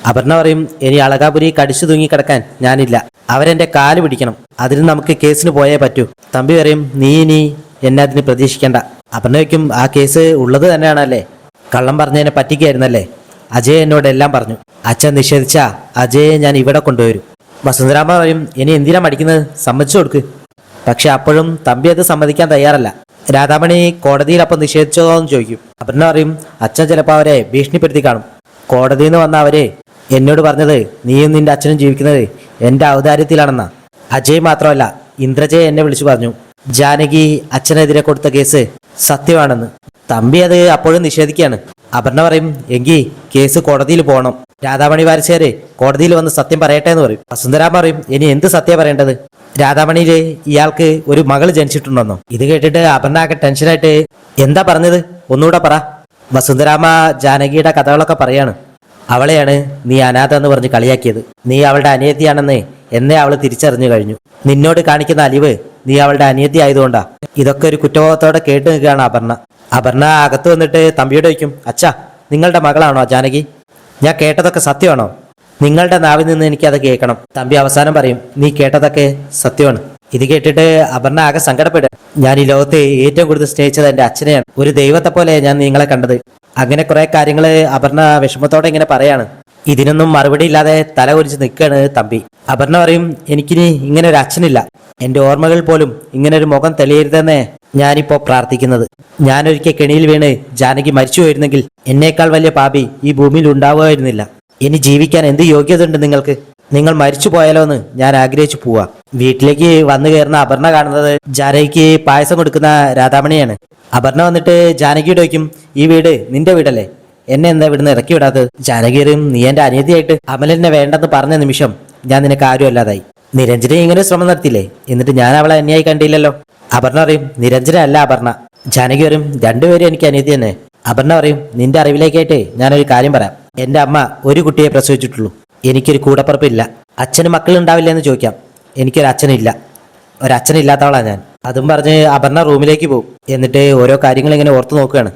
അപർണ പറയും, ഇനി അളകാപുരി കടിച്ചു തൂങ്ങി കിടക്കാൻ ഞാനില്ല. അവരെന്റെ കാല് പിടിക്കണം. അതിന് നമുക്ക് കേസിന് പോയേ പറ്റൂ. തമ്പി പറയും, നീ ഇനി എന്നെ അതിന് പ്രതീക്ഷിക്കേണ്ട. അപർണ വയ്ക്കും, ആ കേസ് ഉള്ളത് തന്നെയാണല്ലേ? കള്ളം പറഞ്ഞതിനെ പറ്റിക്കായിരുന്നല്ലേ? അജയ് എന്നോട് എല്ലാം പറഞ്ഞു. അച്ഛൻ നിഷേധിച്ച അജയെ ഞാൻ ഇവിടെ കൊണ്ടുവരും. വസുന്ധരാമ പറയും, ഇനി എന്തിനാ മടിക്കുന്നത്? സമ്മതിച്ചു കൊടുക്ക്. പക്ഷെ അപ്പോഴും തമ്പി അത് സമ്മതിക്കാൻ തയ്യാറല്ല. രാധാമണി കോടതിയിൽ അപ്പം നിഷേധിച്ചോ എന്ന് ചോദിക്കും. അപർണ പറയും, അച്ഛൻ ചിലപ്പോൾ അവരെ ഭീഷണിപ്പെടുത്തി കാണും. കോടതിയിൽ നിന്ന് വന്ന അവരെ എന്നോട് പറഞ്ഞത് നീയും നിന്റെ അച്ഛനും ജീവിക്കുന്നത് എൻ്റെ ഔദാര്യത്തിലാണെന്നാ. അജയ് മാത്രമല്ല, ഇന്ദ്രജയെ എന്നെ വിളിച്ചു പറഞ്ഞു ജാനകി അച്ഛനെതിരെ കൊടുത്ത കേസ് സത്യമാണെന്ന്. തമ്പി അത് അപ്പോഴും നിഷേധിക്കുകയാണ്. അപർണ പറയും, എങ്കിൽ കേസ് കോടതിയിൽ പോകണം. രാധാമണി വാരശ്ശേര് കോടതിയിൽ വന്ന് സത്യം പറയട്ടെ എന്ന് പറയും. വസുന്ധരാമ പറയും, ഇനി എന്ത് സത്യം പറയേണ്ടത്? രാധാമണിയില് ഇയാൾക്ക് ഒരു മകൾ ജനിച്ചിട്ടുണ്ടെന്നോ? ഇത് കേട്ടിട്ട് അപർണ ആകെ ടെൻഷനായിട്ട്, എന്താ പറഞ്ഞത്? ഒന്നുകൂടെ പറ. വസുന്ധരാമ ജാനകിയുടെ കഥകളൊക്കെ പറയാണ്. അവളെയാണ് നീ അനാഥ എന്ന് പറഞ്ഞ് കളിയാക്കിയത്. നീ അവളുടെ അനിയത്തിയാണെന്ന് എന്നെ അവൾ തിരിച്ചറിഞ്ഞു കഴിഞ്ഞു. നിന്നോട് കാണിക്കുന്ന അലിവ് നീ അവളുടെ അനിയത്തി ആയതുകൊണ്ടാ. ഇതൊക്കെ ഒരു കുറ്റബോധത്തോടെ കേട്ട് നിൽക്കുകയാണ് അപർണ. അപർണ അകത്ത് വന്നിട്ട് തമ്പിയോട് ചോദിക്കും, അച്ഛാ, നിങ്ങളുടെ മകളാണോ ജാനകി? ഞാൻ കേട്ടതൊക്കെ സത്യമാണോ? നിങ്ങളുടെ നാവിൽ നിന്ന് എനിക്കത് കേൾക്കണം. തമ്പി അവസാനം പറയും, നീ കേട്ടതൊക്കെ സത്യമാണ്. ഇത് കേട്ടിട്ട് അപർണ ആകെ സങ്കടപ്പെടുക. ഞാൻ ഈ ലോകത്തെ ഏറ്റവും കൂടുതൽ സ്നേഹിച്ചത് എൻ്റെ അച്ഛനെയാണ്. ഒരു ദൈവത്തെ പോലെ ഞാൻ നിങ്ങളെ കണ്ടത്. അങ്ങനെ കുറെ കാര്യങ്ങള് അപർണ വിഷമത്തോടെ ഇങ്ങനെ പറയാണ്. ഇതിനൊന്നും മറുപടി ഇല്ലാതെ തല കുരിച്ച് നിൽക്കുകയാണ് തമ്പി. അപർണ പറയും, എനിക്കിനി ഇങ്ങനെ ഒരു അച്ഛനില്ല. എൻ്റെ ഓർമ്മകൾ പോലും ഇങ്ങനെ ഒരു മുഖം തെളിയരുതെന്നേ ഞാനിപ്പോ പ്രാർത്ഥിക്കുന്നത്. ഞാനൊരിക്കൽ കെണിയിൽ വീണ് ജാനകി മരിച്ചു പോയിരുന്നെങ്കിൽ എന്നേക്കാൾ വലിയ പാപി ഈ ഭൂമിയിൽ ഉണ്ടാവുമായിരുന്നില്ല. ഇനി ജീവിക്കാൻ എന്ത് യോഗ്യത ഉണ്ട് നിങ്ങൾക്ക്? നിങ്ങൾ മരിച്ചു പോയാലോ എന്ന് ഞാൻ ആഗ്രഹിച്ചു പോവാ. വീട്ടിലേക്ക് വന്നു കയറുന്ന അപർണ കാണുന്നത് ജാനകിക്ക് പായസം കൊടുക്കുന്ന രാധാമണിയാണ്. അപർണ വന്നിട്ട് ജാനകിയോട് ചോദിക്കും, ഈ വീട് നിന്റെ വീടല്ലേ? എന്നെ എന്താ ഇവിടുന്ന് ഇറക്കി വിടാത്തത്? ജാനകി പറയും, നീ എന്റെ അനിയത്തിയായിട്ട് അമലെന്നെ വേണ്ടെന്ന് പറഞ്ഞ നിമിഷം ഞാൻ നിനക്ക് ആരും അല്ലാതായി. നിരഞ്ജന ഇങ്ങനെ ശ്രമം നടത്തിയില്ലേ? എന്നിട്ട് ഞാൻ അവളെ അന്യായി കണ്ടില്ലല്ലോ. അപർണ പറയും, നിരഞ്ജന അല്ല അപർണ. ജാനകി പറയും, രണ്ടുപേരും എനിക്ക് അനിയത്തി തന്നെ. അപർണ പറയും, നിന്റെ അറിവിലേക്കായിട്ട് ഞാനൊരു കാര്യം പറയാം. എൻ്റെ അമ്മ ഒരു കുട്ടിയെ പ്രസവിച്ചിട്ടുള്ളൂ. എനിക്കൊരു കൂടപ്പുറപ്പില്ല. അച്ഛന് മക്കളുണ്ടാവില്ല എന്ന് ചോദിക്കാം. എനിക്കൊരു അച്ഛനില്ല. ഒരച്ഛനില്ലാത്തവളാ ഞാൻ. അതും പറഞ്ഞ് അപർണ റൂമിലേക്ക് പോകും. എന്നിട്ട് ഓരോ കാര്യങ്ങൾ ഇങ്ങനെ ഓർത്തു നോക്കുകയാണ്.